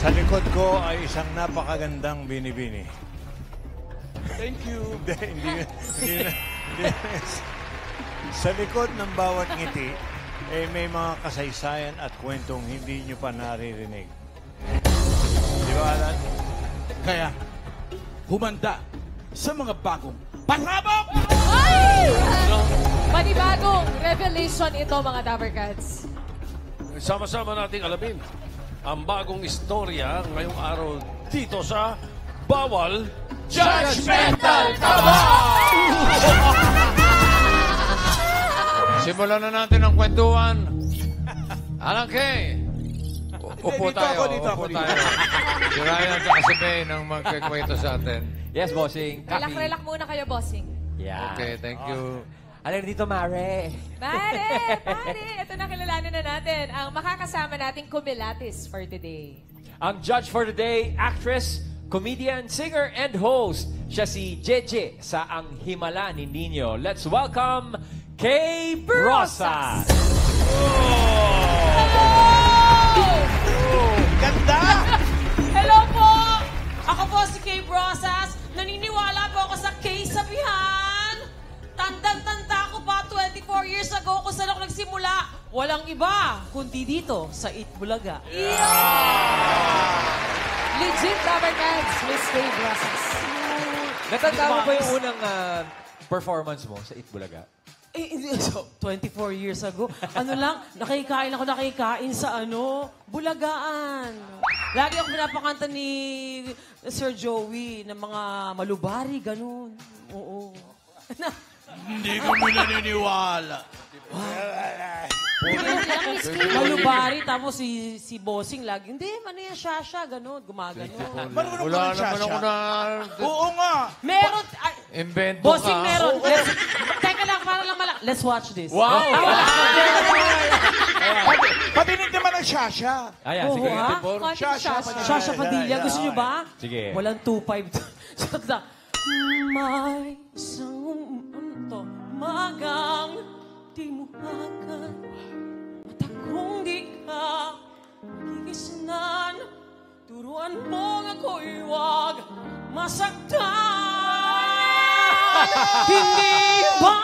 Sa likod ko ay isang napakagandang binibini. Thank you. Hindi. Sa likod ng bawat ngiti, may mga kasaysayan at kwentong hindi nyo pa naririnig. Di ba, Alan? Kaya, humanda sa mga bagong pasabog! Ay! Panibagong revelation ito, mga Dabbercats. Sama-sama nating alamin ang bagong istorya ngayong araw dito sa Bawal Judgmental Taba! Simulan na natin ang kwentuhan. Alang Kay. Upo Dito tayo. ako, dito Upo ako, dito. tayo. Si Ryan at si May nang magkikwento sa atin. Yes, bossing. Relax muna kayo, bossing. Yeah. Okay, thank you. Alam dito, Mare. Pare! Ito na, kilalanin na natin ang makakasama nating kumilatis for today. Ang judge for today, actress, comedian, singer, and host. Siya si Jeje sa Ang Himala ni Nino. Let's welcome Kay Brosas! Ganda! Hello po! Ako po si Kay Brosas. Naniniwala po ako sa Kay Sabihan. Tandang-tanda ko pa 24 years ago kung saan ako nagsimula. Walang iba, kundi dito sa Itbulaga. Legit Dabbercats, Miss Kay Brosas. Natanda mo ba yung unang performance mo sa Itbulaga? So, 24 years ago. Ano lang, nakikain sa Bulagaan. Lagi ako pinapakanta ni Sir Joey ng mga malubari, ganun. Oo. Hindi kami naniniwala. Malubari, tapos si Bossing lagi, hindi, ano yan, Shasha, ganun, gumagano. Marunong Wala ka naman ako na... Oo nga. Meron, Invento Bossing ka. meron. Teka lang, para lang malak. Let's watch this. Wow! Patinig naman ang Shasha. Ayan, Oo, sige. ha? Shasha Padilla, gusto niyo ba? Sige. Walang 2-5. May isang magang di mo agad mata kung di ka gigisnan. Turuan mo nga ako'y huwag masaktan. Hindi ba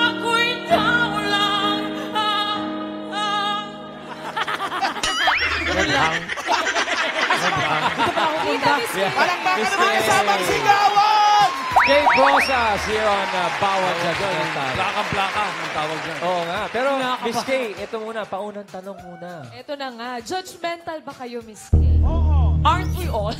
ako'y tao lang? Parang baka naman kasamang sigawan! Kay Brosas here on Bawal Judgmental. Plakang-plaka ang tawag dyan. Oo nga. Pero, Miss Kay, ito muna. Paunang tanong muna. Ito na nga, judgmental ba kayo, Miss Kay? Aren't we all?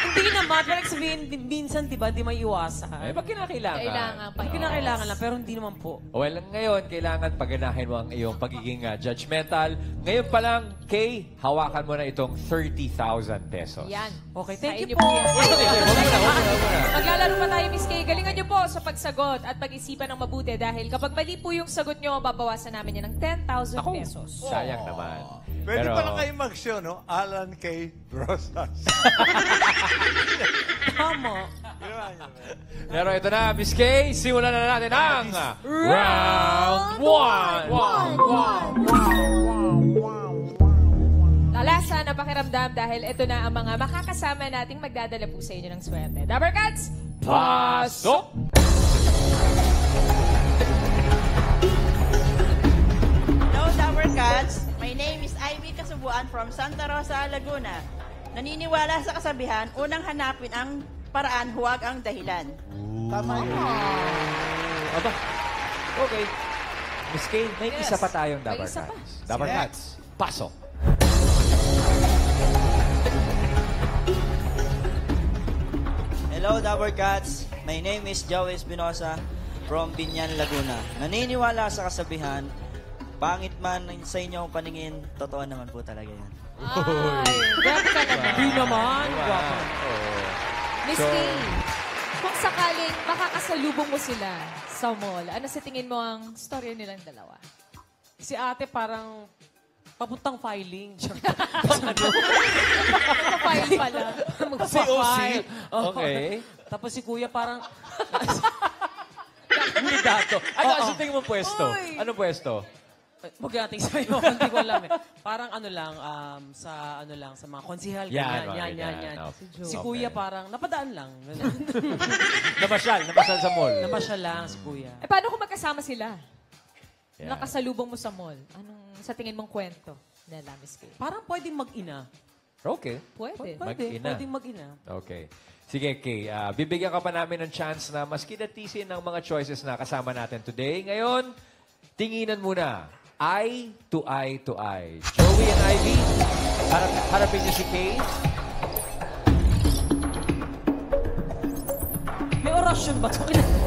Hindi naman. Pero sabihin, minsan, di ba, di may iwasan. Ay, pag kinakailangan. Kailangan pa. Kinakailangan lang, pero hindi naman po. Well, ngayon, kailangan paganahin mo ang iyong pagiging judgmental. Ngayon pa lang, Kay, hawakan mo na itong 30,000 pesos. Yan. Okay, Sa thank you inyo po. yan. Huwag mo na. Maglalaro pa tayo, Miss Kay. Galingan niyo po sa pagsagot at pag-isipan ng mabuti dahil kapag mali po yung sagot niyo, babawasan namin yan ng 10,000 pesos. Sayang naman. Pwede Pero, pala kayo mag-show, no? Alan K. Brosas. Tama. pero ito na, Miss Kay, simulan na natin ang Round 1. Lalasa na pakiramdam dahil ito na ang mga makakasama nating magdadala po sa inyo ng swerte. Dabbercats, Pasok! Hello, Dabbercats. My name is Ivy Kasubuan from Santa Rosa, Laguna. Naniniwala sa kasabihan, unang hanapin ang paraan, huwag ang dahilan. Tama yun. Aba, okay. Miss Kay, may Yes. isa pa tayong May isa pa. Dabbercats. Dabbercats, pasok! Hello, Dabbercats. My name is Joey Espinosa from Binyan, Laguna. Naniniwala sa kasabihan, pangit man sa inyo ang paningin, totoo naman po talaga yan. Ay, grabe ka naman. Hindi naman. Guwapo. Miss Kay, kung sakaling makakasalubong mo sila sa mall, ano sa tingin mo ang storya nilang dalawa? Si ate parang papuntang filing. Magpa-file pala. Magpa-file. Okay. Tapos si kuya parang... Kandidato. Ano Oo. sa tingin mo pwesto? Uy. Anong pwesto? Huwag natin sa'yo. Hindi ko alam eh. Parang ano lang, sa mga konsihal. Yan, Yan. okay. Si Kuya parang napadaan lang. Namasyal sa mall. Namasyal lang si Kuya. Eh, paano kung magkasama sila? Yan. Nakasalubong mo sa mall. Anong sa tingin mong kwento nila, Miss Kay? Parang pwedeng mag-ina. Okay. Pwede. Mag-ina. Pwedeng mag-ina. Okay. Sige, Kay. Bibigyan ka pa namin ng chance na mas kinatisin ng mga choices na kasama natin today. Ngayon, tinginan muna. Eye to eye to eye. Joey and Ivy, harapin niyo si Kay. May orasyon ba ito?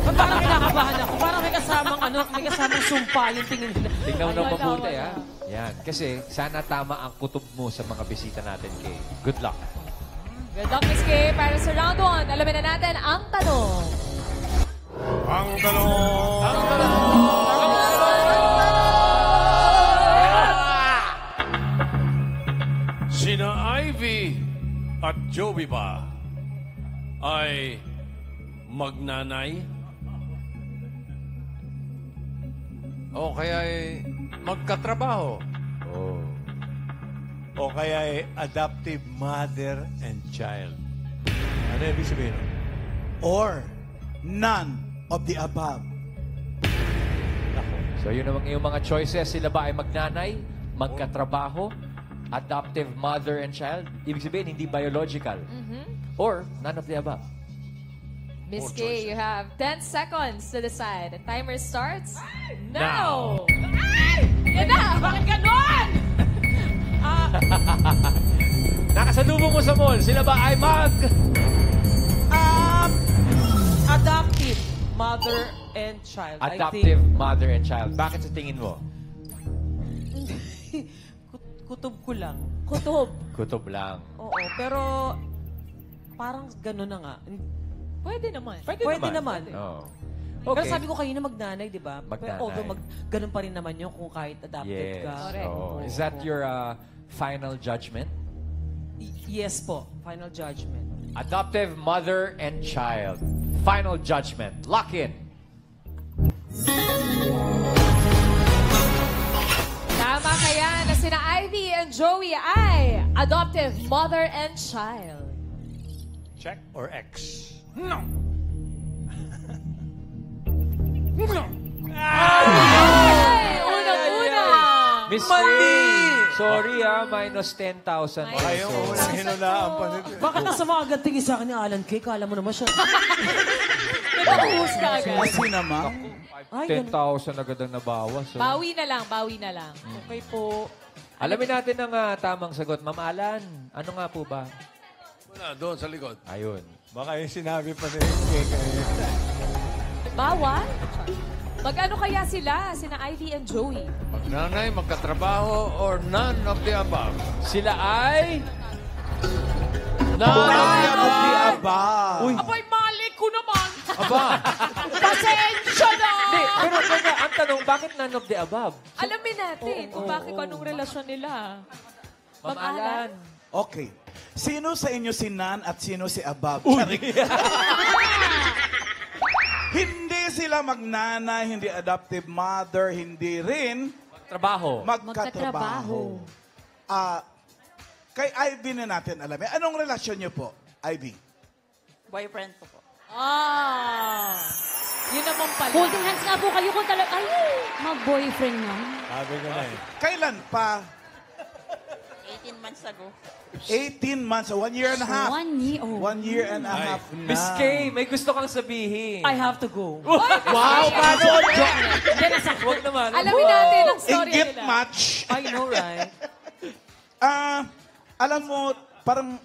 Parang kinakabahan ako. Parang may kasamang sumpa yung tingin nila. Tingnan mo Ay, ng wala, mabuti, wala. ha? Yan. Kasi sana tama ang kutob mo sa mga bisita natin, Kay. Good luck. Good luck, Miss Kay. Para sa round 1, alamin na natin ang tanong. Ang tanong! Sina Ivy at Joey ba ay magnanay? O kaya ay magkatrabaho. Oh. O kaya ay adoptive mother and child. Ano ibig sabihin? Or none of the above. So yun ang iyong mga choices. Sila ba ay magnanay, magkatrabaho, adoptive mother and child? Ibig sabihin, hindi biological. Or none of the above. Miss Kay, you have 10 seconds to decide. The timer starts now. Yan na! Bakit ganon? Nakasalubong mo sa mall. Sila ba ay Adoptive mother and child. adoptive mother and child? Bakit sa tingin mo? Kutob ko lang. Kutob. Kutob lang. Oo, pero parang gano'n na nga. Pwede naman. Pwede naman. Oh. Pero sabi ko kanina magnanay, di ba? Magnanay. Pero although ganun pa rin naman yun kung kahit adopted Yes. ka. Correct. Oh. Is that your final judgment? Yes po. Final judgment. Adoptive mother and child. Final judgment. Lock in. Tama kaya na sina Ivy and Joey ay adoptive mother and child. Check or X? Ay! Unang-una! Miss Lee! Sorry minus 10,000 Baka yung unang hinulaan pa nito. Bakit nasa mga agad tingin sa akin ni Alan Kay? Kala mo naman siya. Nag-uhus ka agad. Kasi naman, Ay, 10,000 agad ang nabawas. So. Bawi na lang, bawi na lang. Okay po. Alamin natin ang tamang sagot. Ma'am Alan, ano nga po ba? Wala, doon sa likod. Ayun. Baka yung sinabi pa ni Kay kanina. Bawal? Mag-ano kaya sina Ivy and Joey? Magnanay, magkatrabaho, or none of the above. Sila ay... None of the none of the above. above. Uy! Abay, mali ko naman. Aba! Pasensya na. Hindi, pero teka, ang tanong, bakit none of the above? Alamin natin kung bakit anong relasyon nila. Ma'am Alan. Okay. Sino sa inyo si Nan at sino si Above? Charik. Hindi sila magnana, hindi adoptive mother, hindi rin Trabaho. magkatrabaho. Kay Ivy na natin alamin. Anong relasyon niyo po, Ivy? Boyfriend ko po. Yun naman pala. Holding hands nga po kayo kung talaga, ay, mag-boyfriend nga. Sabi ko na eh. Kailan pa? 18 months ago. 18 months, 1 year and a half. 1 year. Oh. 1 year and a half na. Miss Kay, may gusto kang sabihin. I have to go. Wow, paano? Huwag naman. Alamin natin ang story Inggit nila. match. I know, right? Alam mo, parang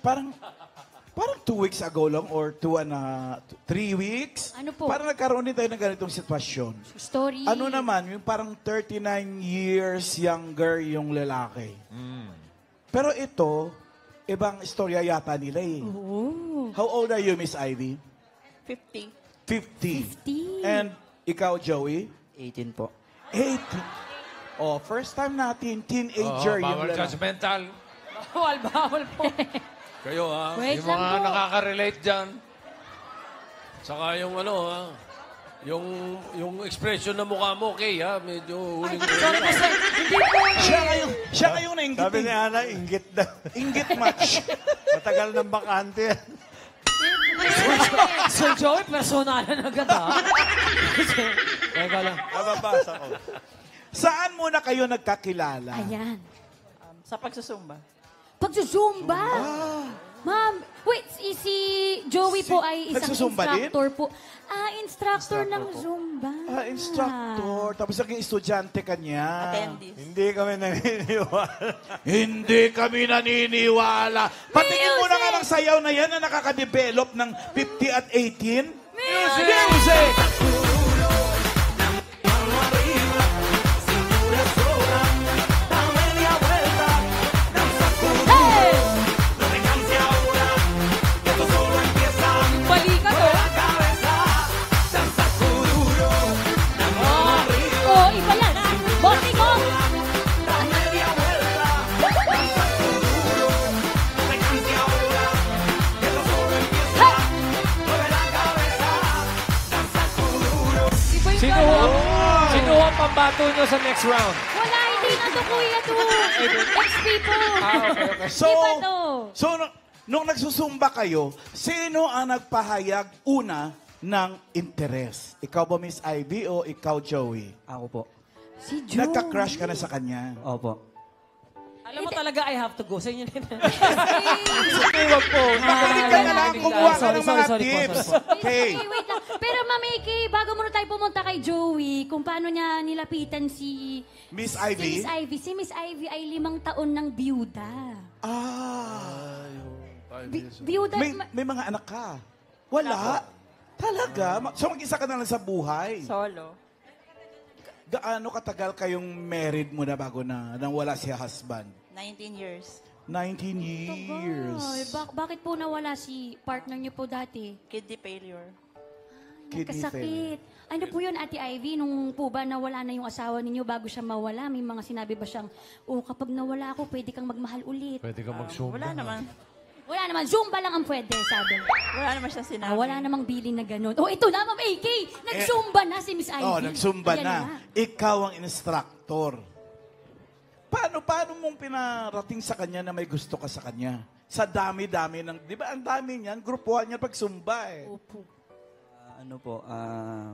2 weeks ago lang or 3 weeks. Ano po? Parang nagkaroon din tayo ng ganitong sitwasyon. Story. Ano naman, yung parang 39 years younger yung lalaki. Pero ito, ibang istorya yata nila eh. Oh. How old are you, Miss Ivy? 50. 50. And ikaw, Joey? 18 po. 18. Oh, first time natin, teenager yung Bawal lalaki. judgmental. Bawal po. Kayo ha. Wait Yung lang mga po. nakaka-relate dyan. Saka yung ano ha. Yung expression na mukha mo, Kay, ha? Medyo huling. Sorry po, sir. Hindi po. Siya ngayong nainggit. Sabi ni Ana, inggit daw. Inggit match. Matagal ng bakante yan. Sir Joey, personalan agad, ha? Teka lang. Nababasa ko. Saan muna kayo nagkakilala? Ayan. Sa pagsusumba. Pagsusumba. Ma'am, wait, si Joey po ay isang nagsusumba din? instructor po. Instructor ng Zumba. Instructor. Tapos naging estudyante ka niya. Attendees. Hindi kami naniniwala. Hindi kami naniniwala. Patingin mo na nga ng sayaw na yan na nakaka-develop ng 50 at 18. Music! Balikan, oh. Oh, iba yan. Bote ko. Sino ang pambato nyo sa next round? Wala, hindi na to, kuya, to. XP po. Okay. So, Iba to. nung nagsusumba kayo, sino ang nagpahayag una ng interes? Ikaw ba, Miss Ivy, o ikaw, Joey? Ako po. Si Joey. Nagka-crush ka na sa kanya. Opo. Alam mo talaga, I have to go. Sa inyo na yun. Huwag po. Makinig ka na lang, kumuha ka ng mga sorry po, tips. sorry po. Okay. Wait lang. Pero Ma'am AK, bago muna tayo pumunta kay Joey, kung paano niya nilapitan si Miss Ivy? Si Miss Ivy ay 5 taon ng biyuda. Biyuda. May mga anak ka? Wala. Talaga? So mag-isa ka na lang sa buhay? Solo. Gaano katagal kayong married mo na bago na nang wala si husband? 19 years. 19 years. Ay, bakit po nawala si partner niyo po dati? Kidney failure. Kidney Nagkasakit. Ano po yun, Ate Ivy, nung po ba nawala na yung asawa ninyo bago siya mawala? May mga sinabi ba siyang, kapag nawala ako, pwede kang magmahal ulit. Pwede ka mag-zoom. Wala naman. Wala naman, Zumba lang ang pwede, sabi. Wala naman siya sinabi. Wala namang bilin na gano'n. Ito na, Ma'am AK! Nag-Zumba na si Miss Ivy. Nagsumba Ayan na. Ikaw ang instructor. Paano mong pinarating sa kanya na may gusto ka sa kanya? Sa dami-dami ng, di ba ang dami niyan, grupuhan niya pag Zumba eh. Opo.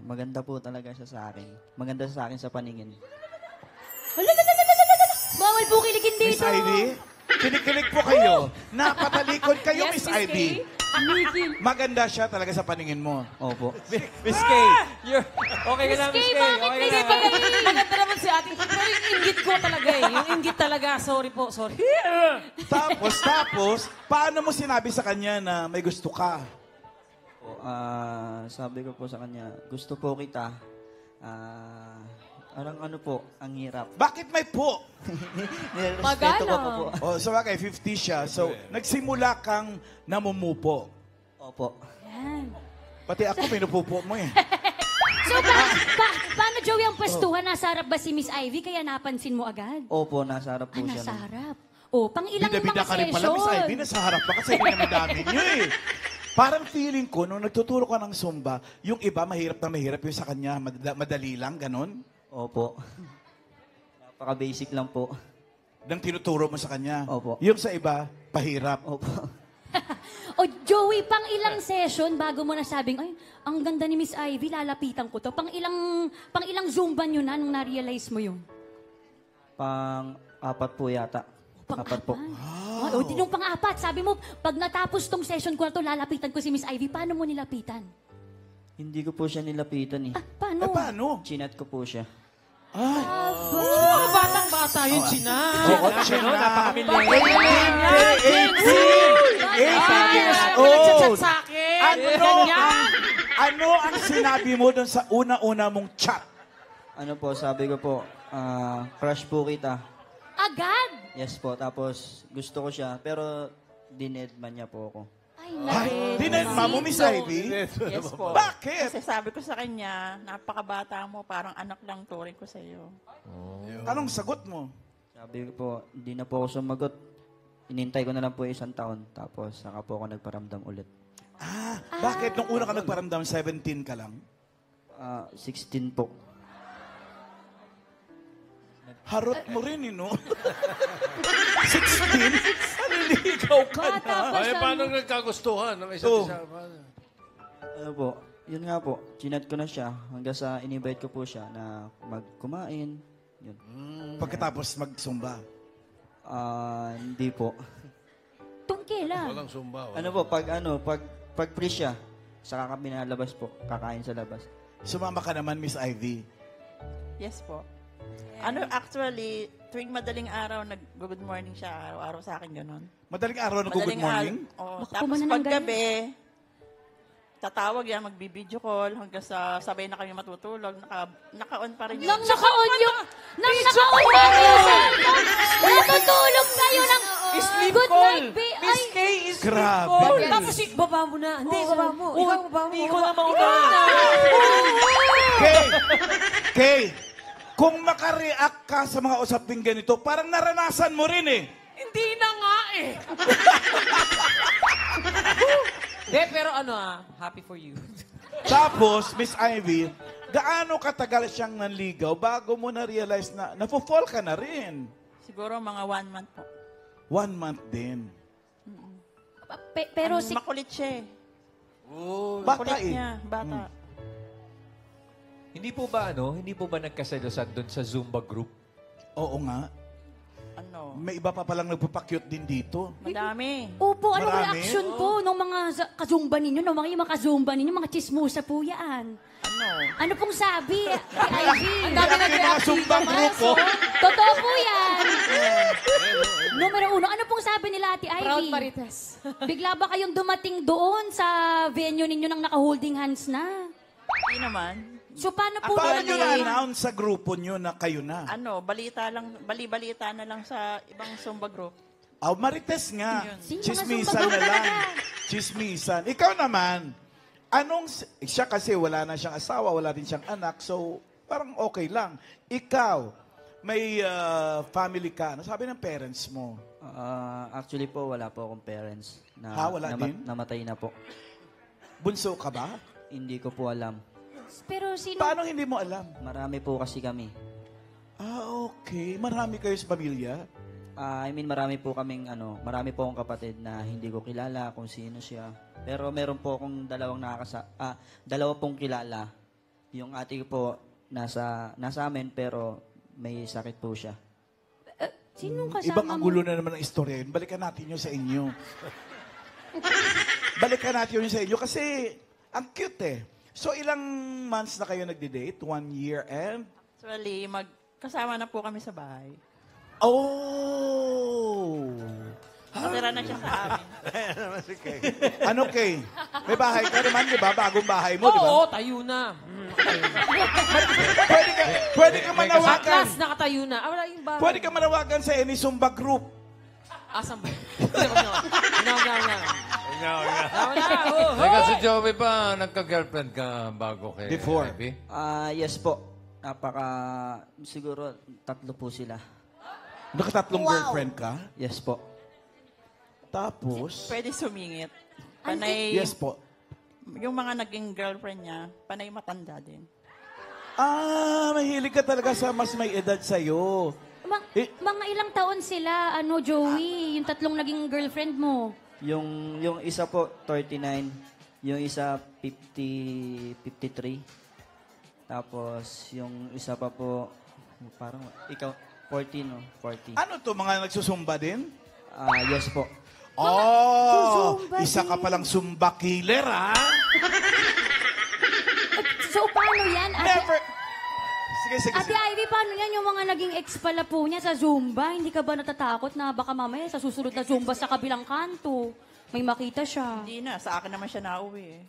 Maganda po talaga siya sa akin. Maganda siya sa akin sa paningin. Bawal po kiligin Miss dito. Ivy, kinikilig po kayo. Napatalikod kayo, Yes, Miss Miss Ivy. Maganda siya talaga sa paningin mo. Opo. Miss K, okay ka na, Miss K. Okay ka na. Maganda naman si ating. Pero yung inggit ko talaga eh. Yung inggit talaga. Sorry po, sorry. Tapos, paano mo sinabi sa kanya na may gusto ka? Sabi ko po sa kanya, gusto po kita. Ano po, ang hirap. Bakit may po? Nirespeto ko po. So bagay, 50 siya. So, nagsimula kang namumupo. Opo. Yan. Pati ako, pinupupo mo eh. So, paano, Joey, ang pwestuhan? Nasa harap ba si Miss Ivy kaya napansin mo agad? Opo, nasa harap po siya. Nasa harap. Pang ilang Bida-bida mga ka rin pala, Miss session? Ivy. Nasa harap pa kasi dami niyo eh. Parang feeling ko, nung nagtuturo ka ng Zumba, yung iba mahirap na mahirap, yung sa kanya madali lang, ganon. Opo. Napaka-basic lang po. Nang tinuturo mo sa kanya. Opo. Yung sa iba, pahirap. Opo. Joey, pang ilang session bago mo nasabing, ay, ang ganda ni Miss Ivy, lalapitan ko to. Pang ilang Zumba nyo na nung na-realize mo yun? Pang-4 po yata. Apat po. Yung pang-apat, sabi mo, pag natapos tong session ko na to, lalapitan ko si Miss Ivy. Paano mo nilapitan? Hindi ko po siya nilapitan eh. Paano? Paano? Chinat ko po siya. Batang-bata yung chinan. Napaka-millennial. 18 years Nagchat-chat old. sa akin. Ano ang sinabi mo doon sa una-una mong chat? Ano po, sabi ko po, crush po kita. Agad? Yes po, tapos gusto ko siya, pero dinedman niya po ako. Ay, dinedma mo, Miss Ivy? Yes po. Bakit? Kasi sabi ko sa kanya, napakabata mo, parang anak lang turing ko sa iyo. Anong sagot mo? Sabi ko po, hindi na po ako sumagot. Inintay ko na lang po 1 taon, tapos saka po ako nagparamdam ulit. Bakit? Nung una ka nagparamdam, 17 ka lang? 16 po. Harot mo rin, no? 16? Naliligaw ka Bata na. pa Ay, siya. paano nagkagustuhan ng isa't Oh. isa? Paano? Ano po, yun nga po, chinat ko na siya hanggang sa in-invite ko po siya na magkumain. Yun. Pagkatapos magsumba. Hindi po. Tungkila. Walang sumba. Wala. Pag free siya, saka kami nalabas po, kakain sa labas. Sumama ka naman, Miss Ivy. Yes po. Actually, tuwing madaling araw, nag-good morning siya. Araw-araw sa akin ganun. Madaling araw na good morning. Oo. Baka Tapos pumanan ng paggabi, tatawag yan, mag-video call hanggang sa sabay na kami matutulog. Naka-on pa rin Nang naka-on yung... Nang naka-on na yung cellphone, natutulog kayo ng... Sleep Good call. night, babe. Miss Ay, K is sleep Grabe. call. Yes. Tapos, baba mo na. Hindi, baba mo. Ikaw, baba mo. Ikaw na mauna. Kay, kung makareact ka sa mga usaping ganito, parang naranasan mo rin eh. Hindi na nga eh. Hindi, pero happy for you. Tapos, Miss Ivy, gaano katagal siyang nanligaw bago mo na-realize na napofall ka na rin? Siguro mga 1 month po. 1 month din. pero si... Makulit siya eh. Bata Makulit eh. niya, bata. Hindi po ba nagkaselosan doon sa Zumba group? Oo nga. Ano? May iba pa palang nagpapakyut din dito. Madami. Opo, anong Marami? reaction po nung mga kazumba ninyo, nung mga kazumba ninyo, mga chismosa po yan? Ano? Ano pong sabi, Ate Ivy? Ang dami mga sumbang group, oh. Totoo po yan. Numero 1, ano pong sabi nila, Ate Ivy? Proud Marites. Bigla ba kayong dumating doon sa venue ninyo nang naka-holding hands na? Hindi naman. So, paano po Paano yun? nyo na-announce sa grupo nyo na kayo na? Ano, bali-balita na lang sa ibang Zumba group. Marites nga. Sino mga Chismisan Zumba na group lang. talaga? Chismisan. Ikaw naman, siya kasi wala na siyang asawa, wala din siyang anak, so parang okay lang. Ikaw, may family ka. Ano sabi ng parents mo? Actually po, wala po akong parents. Wala din? Namatay na po. Bunso ka ba? Hindi ko po alam. Pero sino? Paano hindi mo alam? Marami po kasi kami. Okay. Marami kayo sa pamilya? Marami po akong kapatid na hindi ko kilala kung sino siya. Pero meron po akong dalawa pong kilala. Yung ate ko po nasa amin pero may sakit po siya. Sinong kasama Ibang mo? anggulo na naman ang istorya yun. Balikan natin yun sa inyo. Balikan natin yun sa inyo kasi ang cute eh. So, ilang months na kayo nagde-date? 1 year and? Actually, kasama na po kami sa bahay. Oh! Natira na siya sa amin. Ano, Kay? May bahay ka naman, di ba? Bagong bahay mo, di ba? Oo, tayo na. Pwede ka manawagan. Atlas, nakatayo na. Wala yung bahay. Pwede ka manawagan sa any Zumba group. Asan ba? Teka, si Joey ba nagka-girlfriend ka bago kay Before. Ivy? Yes po. Siguro 3 po sila. Nakatatlong girlfriend ka? Yes po. Tapos? Pwede sumingit. Panay, Yes po. yung mga naging girlfriend niya, panay matanda din. Mahilig ka talaga sa mas may edad sa'yo. Mga ilang taon sila, Joey, yung 3 naging girlfriend mo? Yung isa po 39, yung isa 53. Tapos yung isa pa po parang ikaw 40 no, 40. Ano to, mga nagsusumba din? Yes po. Susumba Isa ka din. palang Zumba killer, ha? So, paano yan? Never. Sige. Ate Ivy, paano yan yung mga naging ex pala po niya sa Zumba? Hindi ka ba natatakot na baka mamaya sa susunod na Zumba sa kabilang kanto, may makita siya? Hindi na, sa akin naman siya nauwi eh.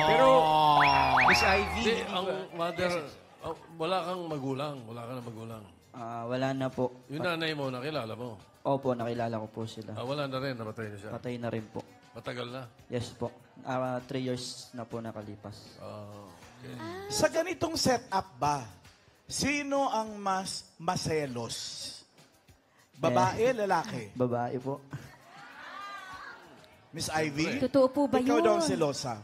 Pero, Miss Ivy, Hindi, ang mother, wala kang magulang. Wala ka na magulang. Wala na po. Yung nanay mo, nakilala mo. Opo, nakilala ko po sila. Wala na rin, namatay na siya. Patay na rin po. Matagal na. Yes po. 3 years na po nakalipas. Okay. Sa ganitong setup ba, sino ang mas maselos? Babae, lalaki? Babae po. Miss Ivy? Totoo po ba Ikaw yun? daw ang selosa.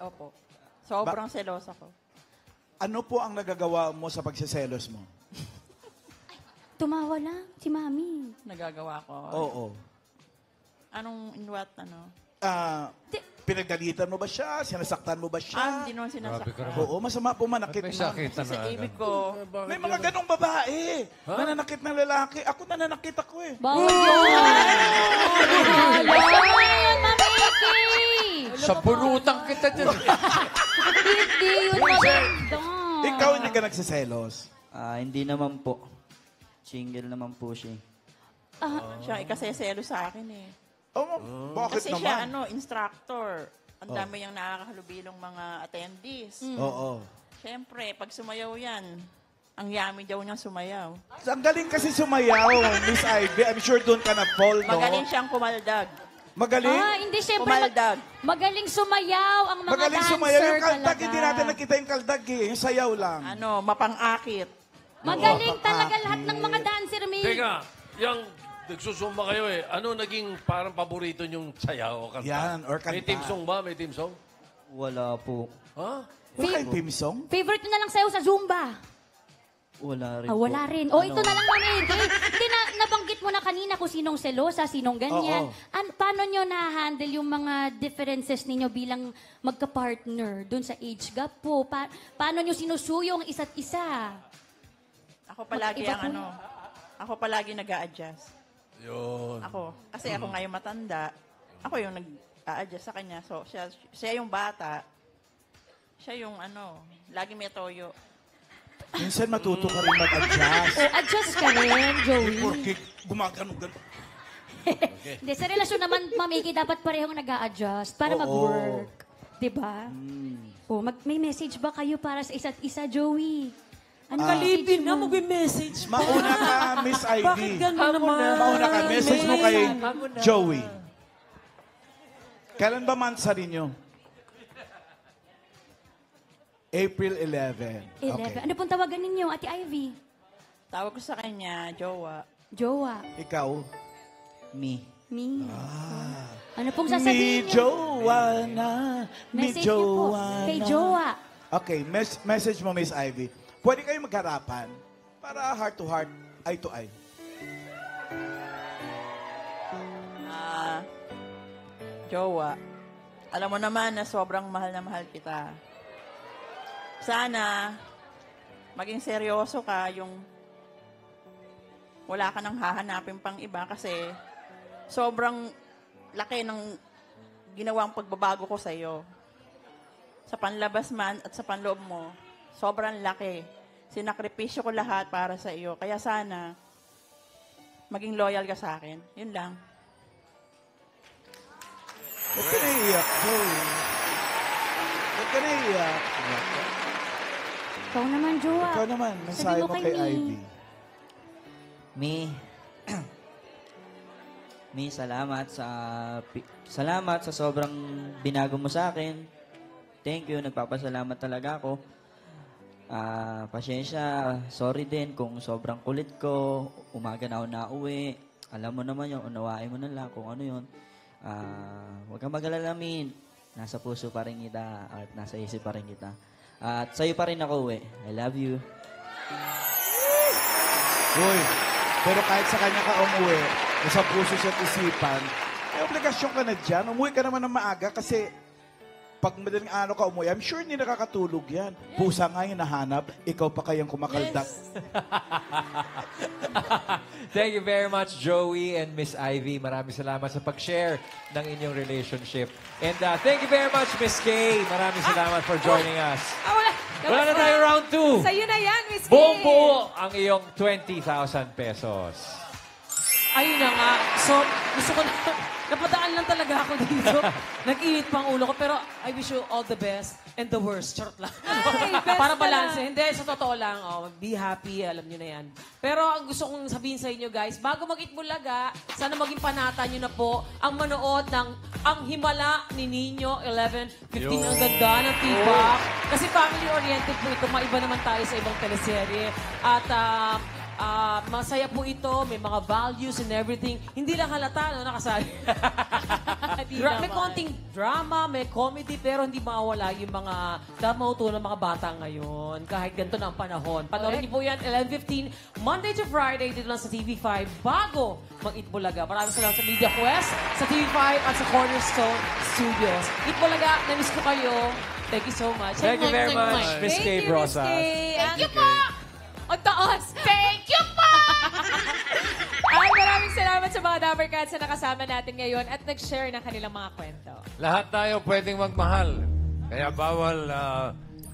Opo. Sobrang selosa ko. Ano po ang nagagawa mo sa pagsiselos mo? Tumawa lang, si Mami. Nagagawa ko. Oo. Anong in what, ano? Pinagalitan mo ba siya? Sinasaktan mo ba siya? Hindi naman Grabe ka sinasaktan. naman. Oo, masama po manakit. May ma'am. sakit na Sa ibig ko, May mga ganong babae. Mananakit ng lalaki. Ako nananakit ako eh. Bawal yun. Bawal yun, Mami Kay. Sa pulutang kita dyan. Hindi yun maganda. Ikaw hindi ka nagsiselos. Hindi naman po. Single naman po siya. siya ikaseselo sa akin eh. Bakit Kasi naman? siya, instructor. Ang dami yung nakakahalubilong mga attendees. Oo. Siyempre, pag sumayaw yan, ang yummy daw niyang sumayaw. Ang galing kasi sumayaw, Miss Ivy. I'm sure doon ka na-fall, no? Magaling siyang kumaldag. Magaling? Hindi, syempre, Kumaldag. magaling sumayaw ang mga Magaling dancer sumayaw. Yung kaldag, talaga. hindi natin nakita yung kaldag eh. Yung sayaw lang. Mapang-akit. Magaling Oo. talaga lahat ng mga dancer, May. Teka, yung nagsusumba kayo eh. Ano naging parang paborito niyong sayaw o kanta? Yan, or kanta. May team song ba? May team song? Wala po. Ha? Wala kayong team song? Favorite mo na lang sayaw sa Zumba. Wala rin Wala po. rin. Ito na lang, Mami. Hindi nabanggit mo na kanina kung sinong selosa, sinong ganyan. Oo. Paano nyo na-handle yung mga differences ninyo bilang magka-partner dun sa age gap po? Paano nyo sinusuyo ang isa't isa? Ako palagi Mag-iba ang po. Ako palagi nag-a-adjust. Yun. Ako. Kasi ako ngayon matanda. Ako yung nag-a-adjust sa kanya. So, siya yung bata. Siya yung lagi may toyo. Minsan matuto ka rin mag-adjust. Adjust ka rin, Joey. Porque gumagano-gano. Hindi, sa relasyon naman, Mamiki, dapat parehong nag-a-adjust para Oo. mag-work. Diba? May message ba kayo para sa isa't isa, Joey? Ano Kalipin na, mo? mag-message pa. Mauna ka, Miss Ivy. Bakit gano'n naman? Mauna ka. Message mo kay Joey. Kailan ba mansa ninyo? April 11. 11. Okay. Ano pong tawagan ninyo, Ate Ivy? Tawag ko sa kanya, jowa. Jowa. Ikaw? Me. Me. Ano pong Mi sasabihin niyo? Joanna. Mi Message niyo po Joanna. kay Jowa. Okay, message mo, Miss Ivy. Pwede kayo magharapan para heart to heart, eye to eye. Jowa, alam mo naman na sobrang mahal na mahal kita. Sana, maging seryoso ka yung wala ka nang hahanapin pang iba kasi sobrang laki ng ginawang pagbabago ko sa iyo. Sa panlabas man at sa panloob mo, sobrang laki. Sinakripisyo ko lahat para sa iyo. Kaya sana, maging loyal ka sa akin. Yun lang. Huwag ka naiiyak, Joey. Huwag ka naiiyak. Ikaw naman, Jowa. Ikaw naman, mensahe Sabi mo mo kay kay Mi. Ivy. Mi, salamat sa sobrang binago mo sa akin. Thank you, nagpapasalamat talaga ako. Pasyensya, sorry din kung sobrang kulit ko. Umaga na ako nauwi. Alam mo naman yun, unawain mo na lang kung ano yun. Huwag kang mag-alala, Mi. Nasa puso pa rin kita at nasa isip pa rin kita. At sa'yo pa rin ako uwi. I love you. Uy, pero kahit sa kanya ka umuwi, sa puso siya at isipan, may obligasyon ka na dyan. Umuwi ka naman ng maaga kasi pag madaling araw ka umuwi, I'm sure hindi nakakatulog yan. Pusa nga yung nahanap, ikaw pa kayang kumakaldak. Thank you very much, Joey and Miss Ivy. Maraming salamat sa pag-share ng inyong relationship. And thank you very much, Miss Kay. Maraming salamat for joining us. Wala na tayo round 2. Sa'yo na yan, Miss Kay. Buong buo ang iyong 20,000 pesos. Ayun na nga. So, gusto ko na, napadaan lang talaga ako dito. Nag-init pang ulo ko. Pero I wish you all the best and the worst. Charot lang. Ay, best Para na balance. lang. Hindi, sa totoo lang. Be happy. Alam nyo na yan. Pero ang gusto kong sabihin sa inyo, guys, bago mag-Itbulaga, sana maging panata nyo na po ang manood ng Ang Himala ni Nino 11-15. Ang ganda ng feedback. Kasi family-oriented po ito. Maiba naman tayo sa ibang teleserye. At masaya po ito. May mga values and everything. Hindi lang halata, no, nakasali. May konting drama, may comedy, pero hindi mawala yung mga dapat ng mga bata ngayon. Kahit ganito na ang panahon. Panoorin niyo po yan, 11:15, Monday to Friday, dito lang sa TV5, bago mag-Itbulaga. Maraming salamat sa Media Quest, sa TV5 at sa Cornerstone Studios. Itbulaga, na-miss ko kayo. Thank you so much. Thank you very much, Miss Kay Brosas. Thank you po! Ang taas! Thank you po! Ay, maraming salamat sa mga Dabber Cats na nakasama natin ngayon at nag-share ng kanilang mga kwento. Lahat tayo pwedeng magmahal. Kaya bawal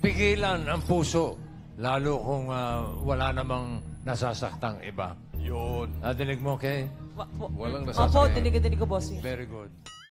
pigilan ang puso. Lalo kung wala namang nasasaktang iba. Yun. Dinig mo, Kay? Walang Opo, nasasaktan. dinig ko, bossing. Very good.